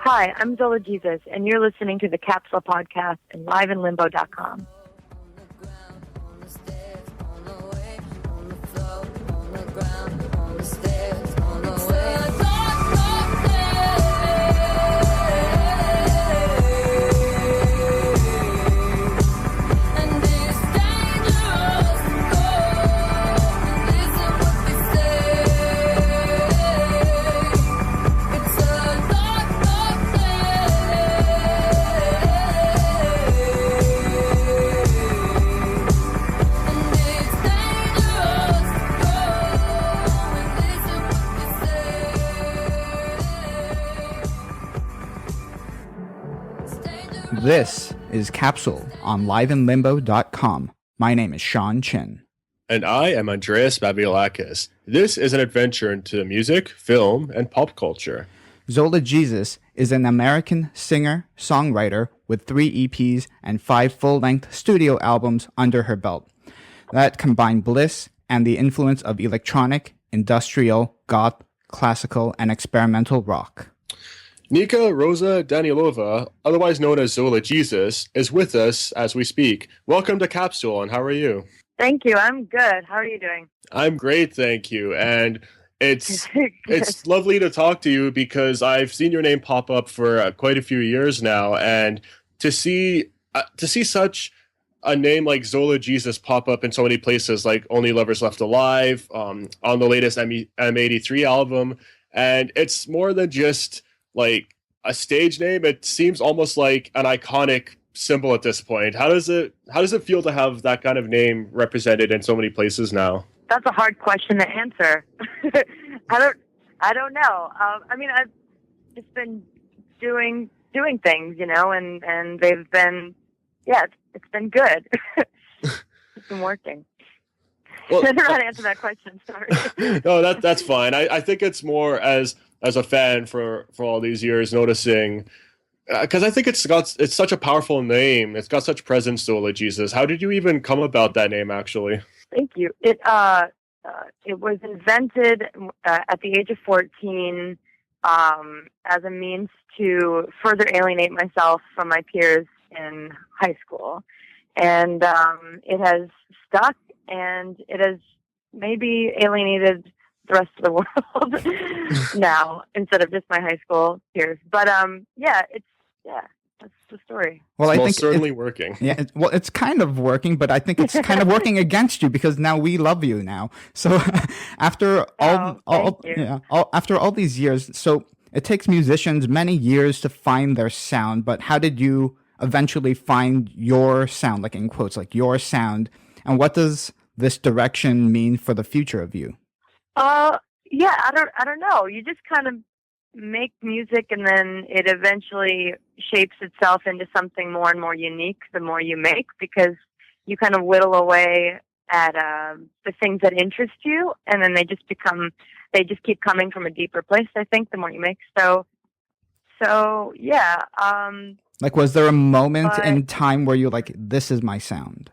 Hi, I'm Zola Jesus, and you're listening to the Capsule podcast and liveinlimbo.com. This is Capsule on liveinlimbo.com. My name is Sean Chin. And I am Andreas Babiolakis. This is an adventure into music, film, and pop culture. Zola Jesus is an American singer, songwriter with 3 EPs and 5 full-length studio albums under her belt that combine bliss and the influence of electronic, industrial, goth, classical, and experimental rock. Nika Roza Danilova, otherwise known as Zola Jesus, is with us as we speak. Welcome to Capsule, and how are you? Thank you. I'm good. How are you doing? I'm great, thank you. And it's lovely to talk to you because I've seen your name pop up for quite a few years now, and to see such a name like Zola Jesus pop up in so many places, like Only Lovers Left Alive, on the latest M83 album, and it's more than just like a stage name. It seems almost like an iconic symbol at this point. How does it feel to have that kind of name represented in so many places now? That's a hard question to answer. I don't know. I've just been doing things, and they've been, it's been good. It's been working. Well, I don't know how to answer that question. Sorry. No, that's fine. I think it's more as a fan for all these years noticing, because I think it's such a powerful name. It's got such presence, Zola Jesus. How did you even come about that name, actually? Thank you. It was invented at the age of 14 as a means to further alienate myself from my peers in high school, and it has stuck, and it has maybe alienated the rest of the world now instead of just my high school peers. But that's the story. Well, I think certainly working. Yeah, it's kind of working, but I think it's kind of working against you because now we love you now. So after after all these years, so it takes musicians many years to find their sound. But how did you eventually find your sound, like in quotes, like your sound? And what does this direction mean for the future of you? I don't know. You just kind of make music, and then it eventually shapes itself into something more and more unique the more you make, because you kind of whittle away at the things that interest you, and then they just keep coming from a deeper place, I think, the more you make. So yeah. Like, was there a moment in time where you're like, this is my sound?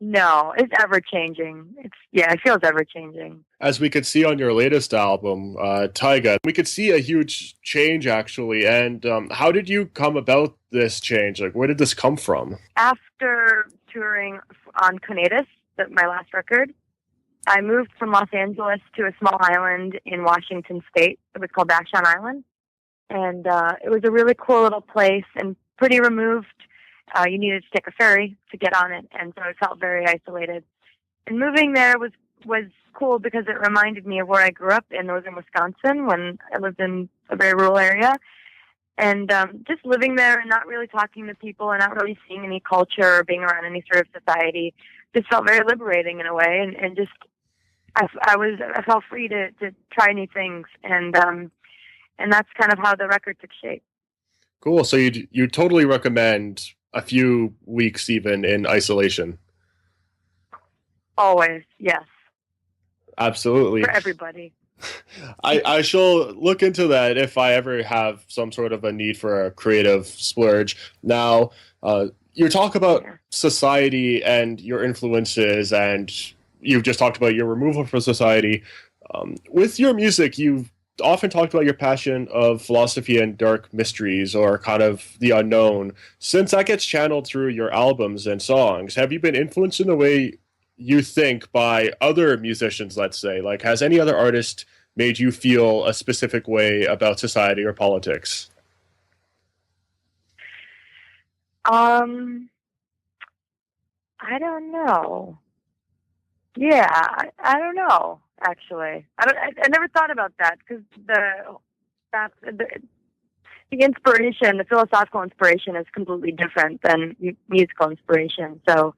No, it's ever changing. It feels ever changing. As we could see on your latest album, Taiga, we could see a huge change actually. And how did you come about this change? Like, where did this come from? After touring on Conatus, my last record, I moved from Los Angeles to a small island in Washington State. It was called Vashon Island, and it was a really cool little place and pretty removed. You needed to take a ferry to get on it, and so it felt very isolated. And moving there was cool because it reminded me of where I grew up in northern Wisconsin when I lived in a very rural area. And just living there and not really talking to people and not really seeing any culture or being around any sort of society just felt very liberating in a way. And just I felt free to try new things, and that's kind of how the record took shape. Cool. So you totally recommend a few weeks even in isolation? Always, yes. Absolutely. For everybody. I shall look into that if I ever have some sort of a need for a creative splurge. Now, you talk about society and your influences, and you've just talked about your removal from society. With your music, you've often talked about your passion of philosophy and dark mysteries, or kind of the unknown. Since that gets channeled through your albums and songs, have you been influenced in the way you think by other musicians, let's say? Like, has any other artist made you feel a specific way about society or politics? I don't know. Yeah, I don't know. Actually, I never thought about that because the inspiration, the philosophical inspiration, is completely different than musical inspiration. So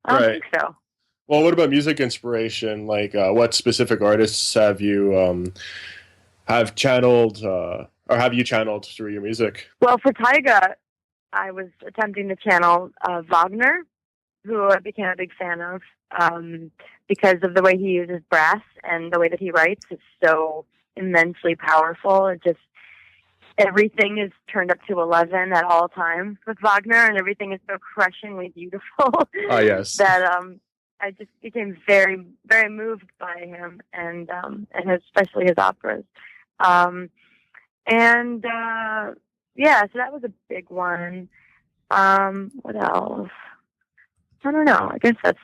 I don't think so. Well, what about music inspiration? Like, what specific artists have you have channeled, or have you channeled through your music? Well, for Taiga, I was attempting to channel Wagner, who I became a big fan of because of the way he uses brass and the way that he writes. It's so immensely powerful. It just, everything is turned up to 11 at all times with Wagner, and everything is so crushingly beautiful. Ah, yes. That I just became very, very moved by him, and especially his operas. Yeah, so that was a big one. What else? I don't know. I guess that's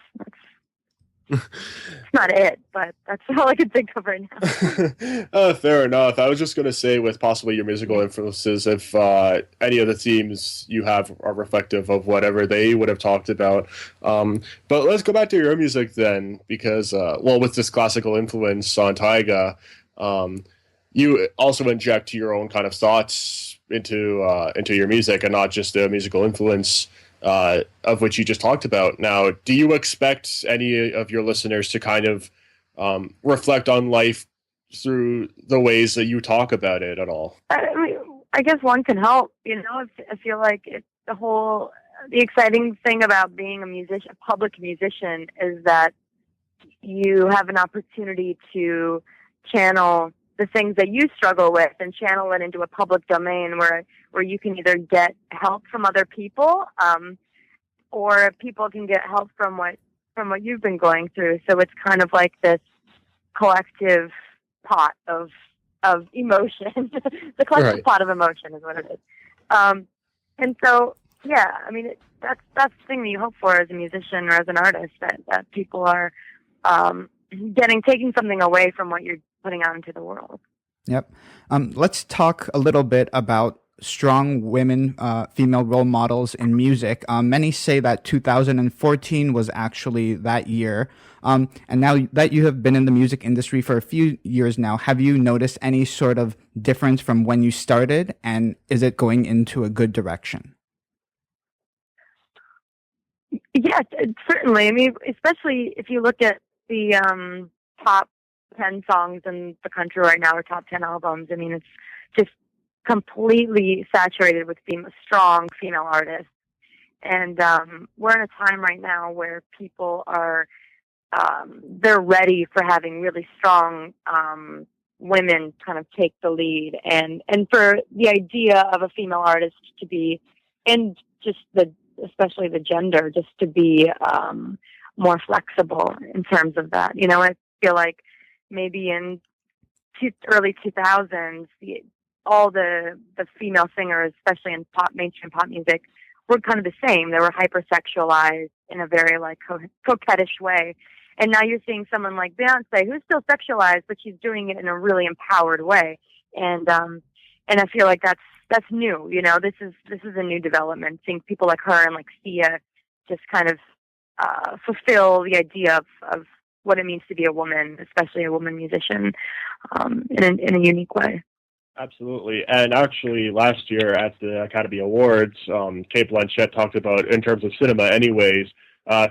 not it, but that's all I can think of right now. Fair enough. I was just going to say, with possibly your musical influences, if any of the themes you have are reflective of whatever they would have talked about. But let's go back to your music then, because, well, with this classical influence on Taiga, you also inject your own kind of thoughts into your music, and not just the musical influence of which you just talked about. Now, do you expect any of your listeners to kind of reflect on life through the ways that you talk about it at all? I guess one can help. I feel like the exciting thing about being a public musician, is that you have an opportunity to channel the things that you struggle with and channel it into a public domain where you can either get help from other people, or people can get help from what you've been going through. So it's kind of like this collective pot of emotion. The collective pot of emotion is what it is. And so, yeah, I mean, that's the thing that you hope for as a musician or as an artist, that people are taking something away from what you're putting out into the world. Yep. Let's talk a little bit about strong women, female role models in music. Many say that 2014 was actually that year. And now that you have been in the music industry for a few years now, have you noticed any sort of difference from when you started, and is it going into a good direction? Yes, certainly. I mean, especially if you look at the top 10 songs in the country right now, or top 10 albums. I mean, it's just completely saturated with strong female artists. And we're in a time right now where people are, they're ready for having really strong women kind of take the lead, and for the idea of a female artist to be, and just especially the gender, just to be more flexible in terms of that. I feel like maybe in early 2000s, all the female singers, especially in mainstream pop music, were kind of the same. They were hypersexualized in a very coquettish way. And now you're seeing someone like Beyonce, who's still sexualized, but she's doing it in a really empowered way. And I feel like that's new. This is a new development. Seeing people like her and like Sia just kind of fulfill the idea of what it means to be a woman, especially a woman musician, in a unique way. Absolutely. And actually, last year at the Academy Awards, Cate Blanchett talked about, in terms of cinema anyways,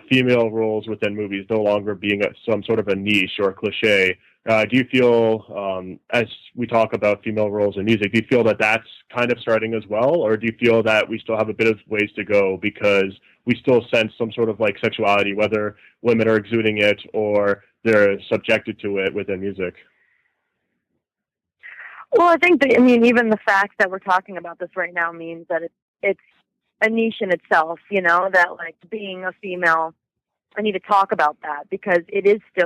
female roles within movies no longer being some sort of a niche or a cliche. Do you feel, as we talk about female roles in music, do you feel that that's kind of starting as well? Or do you feel that we still have a bit of ways to go because we still sense some sort of sexuality, whether women are exuding it or they're subjected to it within music? Well, I think even the fact that we're talking about this right now means that it's a niche in itself, that being a female, I need to talk about that because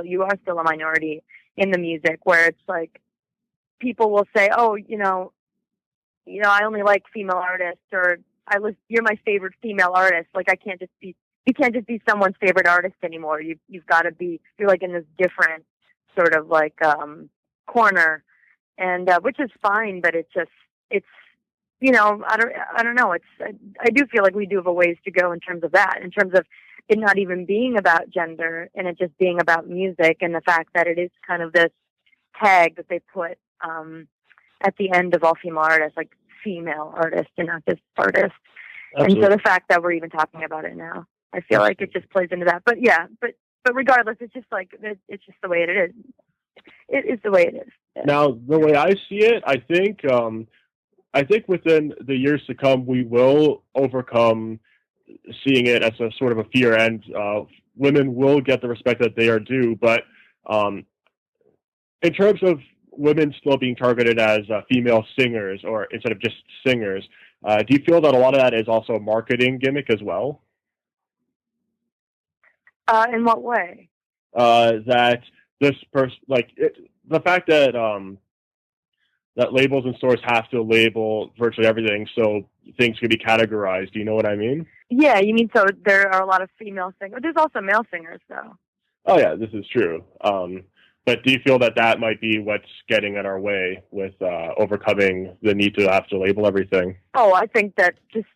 you are still a minority in the music, where it's like people will say, oh, I only like female artists, or you're my favorite female artist. Like, you can't just be someone's favorite artist anymore. You've got to be, you're like in this different sort of like corner, and which is fine, but it's I don't know. I do feel like we do have a ways to go in terms of that, in terms of it not even being about gender and it just being about music, and the fact that it is kind of this tag that they put at the end of all female artists, like female artist and not just artist. Absolutely. And so the fact that we're even talking about it now, I feel like it just plays into that. But yeah, but regardless, it's just like, it's just the way it is. It is the way it is. Yeah. Now, the way I see it, I think within the years to come, we will overcome seeing it as a sort of a fear, and women will get the respect that they are due. But in terms of women still being targeted as female singers, or instead of just singers, do you feel that a lot of that is also a marketing gimmick as well? In what way? That this person, the fact that that labels and stores have to label virtually everything so things can be categorized. Do you know what I mean? Yeah, you mean so there are a lot of female singers. There's also male singers, though. Oh, yeah, this is true. But do you feel that might be what's getting in our way with overcoming the need to have to label everything? Oh, I think that just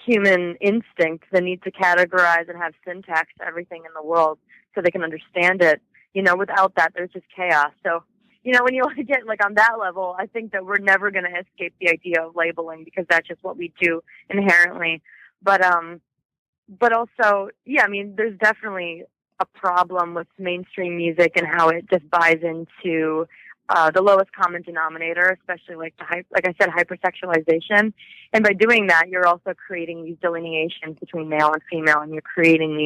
human instinct, the need to categorize and have syntax to everything in the world so they can understand it. Without that, there's just chaos. So, when you get like on that level, I think that we're never going to escape the idea of labeling, because that's just what we do inherently. But also, yeah, I mean, there's definitely a problem with mainstream music and how it just buys into the lowest common denominator, especially like I said, hypersexualization. And by doing that, you're also creating these delineations between male and female, and you're creating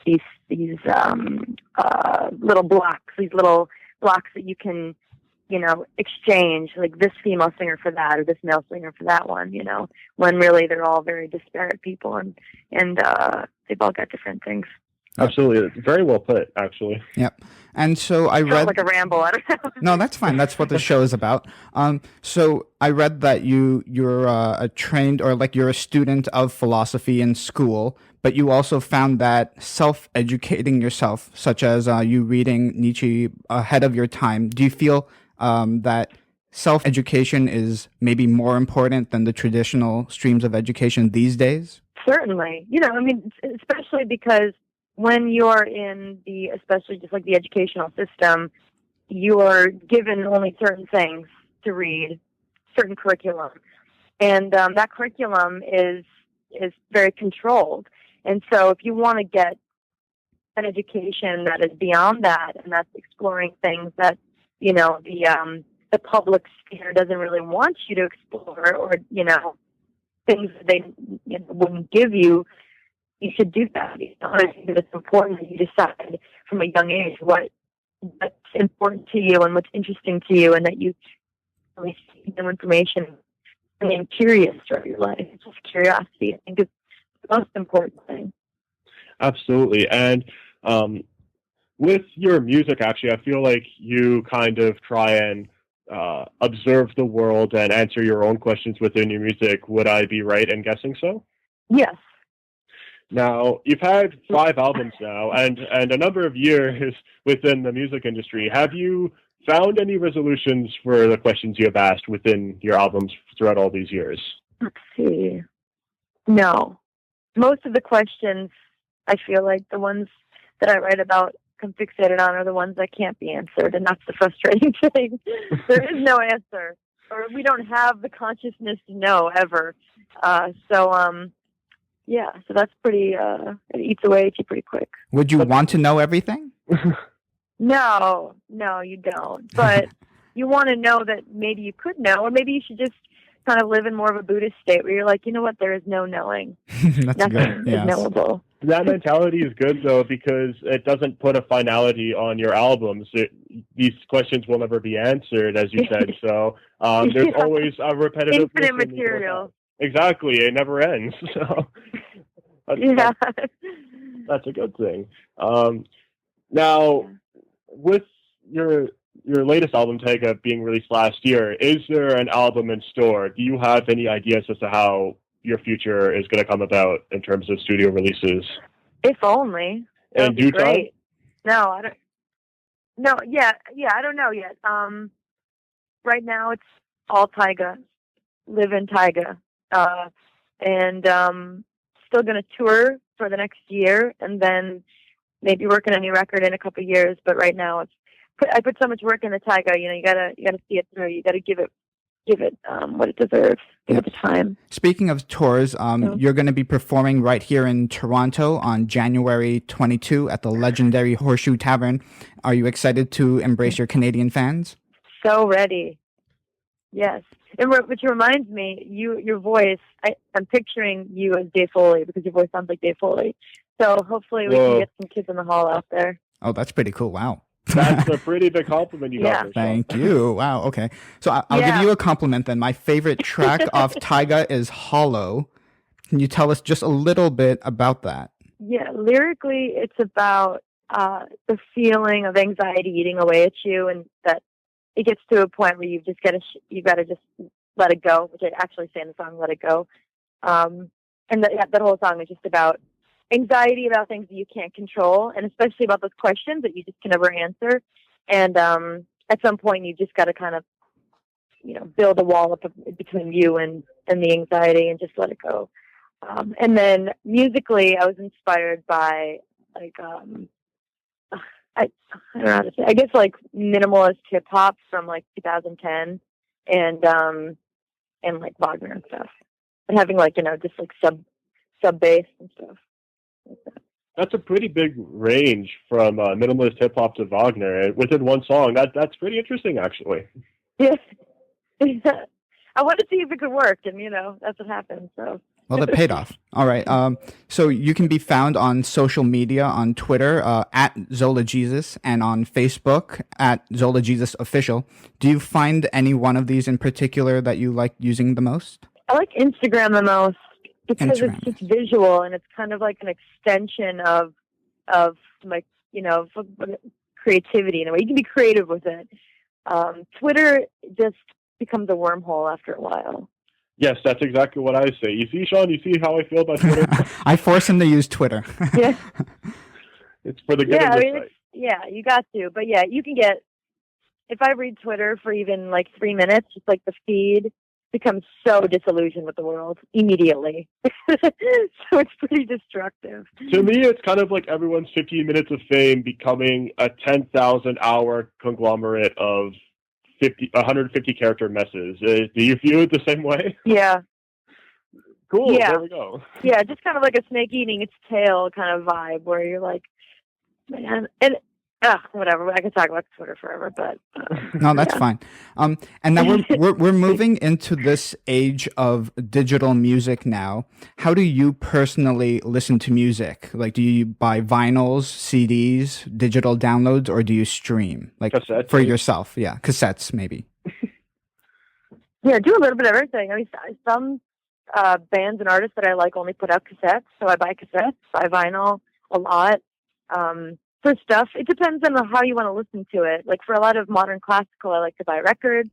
these little blocks that you can, exchange, like this female singer for that, or this male singer for that one, when really they're all very disparate people, and they've all got different things. Absolutely. Very well put, actually. Yep. And so I read... like a ramble, I don't know. No, that's fine. That's what the show is about. So I read that you're a trained, or like you're a student of philosophy in school, but you also found that self-educating yourself, such as you reading Nietzsche ahead of your time, do you feel that self-education is maybe more important than the traditional streams of education these days? Certainly. Especially because when you're in especially just like the educational system, you are given only certain things to read, certain curriculum. And that curriculum is very controlled. And so if you want to get an education that is beyond that, and that's exploring things that, the public sphere doesn't really want you to explore, or, things that they wouldn't give you, you should do that. I think that it's important that you decide from a young age what's important to you and what's interesting to you, and that you really seek new information and being curious throughout your life. It's just curiosity, I think, is the most important thing. Absolutely. And with your music, actually, I feel like you kind of try and observe the world and answer your own questions within your music. Would I be right in guessing so? Yes. Now, you've had 5 albums now, and a number of years within the music industry. Have you found any resolutions for the questions you have asked within your albums throughout all these years? Let's see. No. Most of the questions, I feel like the ones that I write about, I'm fixated on, are the ones that can't be answered, and that's the frustrating thing. There is no answer, or we don't have the consciousness to know ever. Yeah, so that's pretty, it eats away at you pretty quick. Would you want to know everything? No, you don't. But you want to know that maybe you could know, or maybe you should just kind of live in more of a Buddhist state where you're like, you know what, there is no knowing. Nothing is knowable. That mentality is good, though, because it doesn't put a finality on your albums. These questions will never be answered, as you said. So there's always a repetitive... Infinite material. Exactly. It never ends. So that's a good thing. Now, with your your latest album, Taiga, being released last year, is there an album in store? Do you have any ideas as to how your future is going to come about in terms of studio releases? If only. That would be great. No, I don't. No, yeah, I don't know yet. Right now it's all Taiga, live in Taiga, and still going to tour for the next year, and then maybe work on a new record in a couple of years. But right now I put so much work into Taiga. You know, you gotta see it through. You gotta give it what it deserves. Give it the time. Speaking of tours, you're going to be performing right here in Toronto on January 22 at the legendary Horseshoe Tavern. Are you excited to embrace your Canadian fans? So ready. Yes. And which reminds me, your voice, I'm picturing you as Dave Foley because your voice sounds like Dave Foley. So hopefully we can get some kids in the hall out there. Oh, that's pretty cool. Wow. That's a pretty big compliment you got. Thank you. Wow. Okay. So I'll give you a compliment then. My favorite track off Taiga is Hollow. Can you tell us just a little bit about that? Yeah. Lyrically, it's about the feeling of anxiety eating away at you, and that it gets to a point where you've just got to just let it go, which I actually say in the song, Let It Go. And that whole song is just about anxiety about things that you can't control, and especially about those questions that you just can never answer. And at some point, you just got to kind of, build a wall up between you and the anxiety, and just let it go. And then musically, I was inspired by I don't know how to say. I guess like minimalist hip hop from like 2010, and like Wagner and stuff, and having just like sub bass and stuff. That's a pretty big range from minimalist hip hop to Wagner within one song. That's pretty interesting, actually. Yeah, I wanted to see if it could work, and that's what happened. So. Well, that paid off. All right. So you can be found on social media, on Twitter at Zola Jesus, and on Facebook at Zola Jesus Official. Do you find any one of these in particular that you like using the most? I like Instagram the most because it's just visual, and it's kind of like an extension of like creativity in a way. You can be creative with it. Twitter just becomes a wormhole after a while. Yes, that's exactly what I say. You see, Sean, you see how I feel about Twitter? I force him to use Twitter. Yeah. It's for the good of the site. Yeah, you got to. But yeah, you can get, if I read Twitter for even like 3 minutes, just like the feed becomes so disillusioned with the world immediately. So it's pretty destructive. To me, it's kind of like everyone's 15 minutes of fame becoming a 10,000-hour conglomerate of 150 character messes. Do you view it the same way? Yeah. Cool. Yeah. There we go. Yeah, just kind of like a snake eating its tail kind of vibe, where you're like, man, and whatever. I could talk about Twitter forever, but no, that's fine. And now we're moving into this age of digital music now. How do you personally listen to music? Like, do you buy vinyls, CDs, digital downloads, or do you stream? Like cassettes, for yourself? Yeah, cassettes maybe. Yeah, do a little bit of everything. I mean, some bands and artists that I like only put out cassettes, so I buy cassettes, buy vinyl a lot. For stuff, it depends on how you want to listen to it. Like for a lot of modern classical, I like to buy records.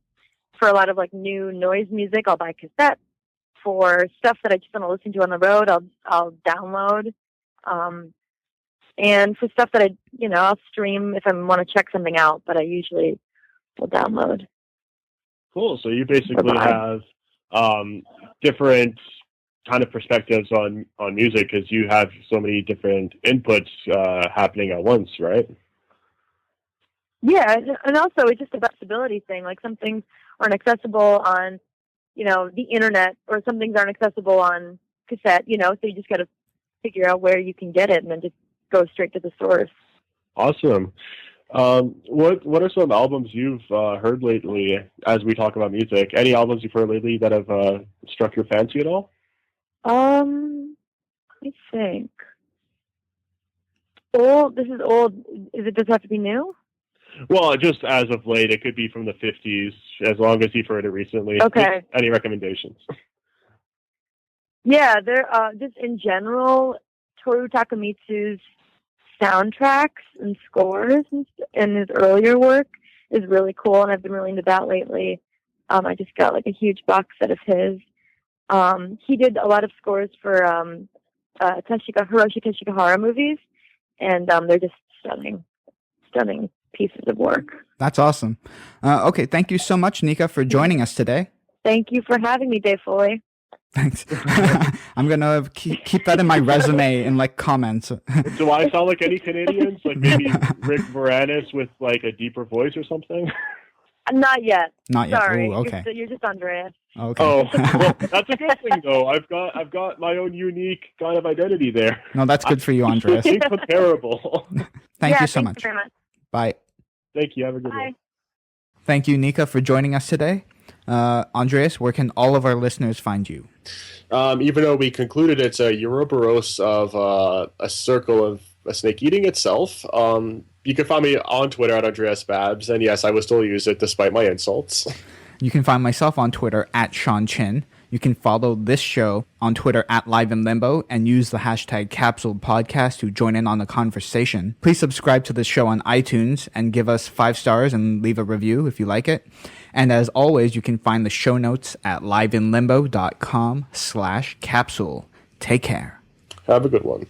For a lot of like new noise music, I'll buy cassettes. For stuff that I just want to listen to on the road, I'll download. And for stuff that I'll stream if I want to check something out, but I usually will download. Cool. So you basically have different kind of perspectives on music because you have so many different inputs happening at once, right? Yeah, and also it's just a accessibility thing. Like some things aren't accessible on, the internet, or some things aren't accessible on cassette, so you just got to figure out where you can get it and then just go straight to the source. Awesome. What are some albums you've heard lately as we talk about music? Any albums you've heard lately that have struck your fancy at all? Let me think. Old. This is old. Does it have to be new? Well, just as of late, it could be from the 50s, as long as you've heard it recently. Okay. Any recommendations? Yeah, there. Just in general, Toru Takemitsu's soundtracks and scores and his earlier work is really cool, and I've been really into that lately. I just got like a huge box set of his. He did a lot of scores for Hiroshi Teshigahara movies, and they're just stunning pieces of work. That's awesome. Okay, thank you so much, Nika, for joining us today. Thank you for having me, Dave Foley. Thanks. I'm gonna keep that in my resume in like comments. Do I sound like any Canadians? Like maybe Rick Moranis with like a deeper voice or something? Not yet. Not yet. Sorry. Ooh, okay. You're just Andreas. Okay. Oh, well, that's a good thing though. I've got my own unique kind of identity there. No, that's good for you, Andreas. Incomparable. Thank you so much. Thank you very much. Bye. Thank you. Have a good one. Thank you, Nika, for joining us today. Andreas, where can all of our listeners find you? Even though we concluded it's a Ouroboros of a circle of a snake eating itself, you can find me on Twitter at Andreas Babs, and yes, I will still use it despite my insults. You can find myself on Twitter at Sean Chin. You can follow this show on Twitter at Live in Limbo and use the hashtag Capsule Podcast to join in on the conversation. Please subscribe to this show on iTunes and give us 5 stars and leave a review if you like it. And as always, you can find the show notes at liveinlimbo.com/capsule. Take care. Have a good one.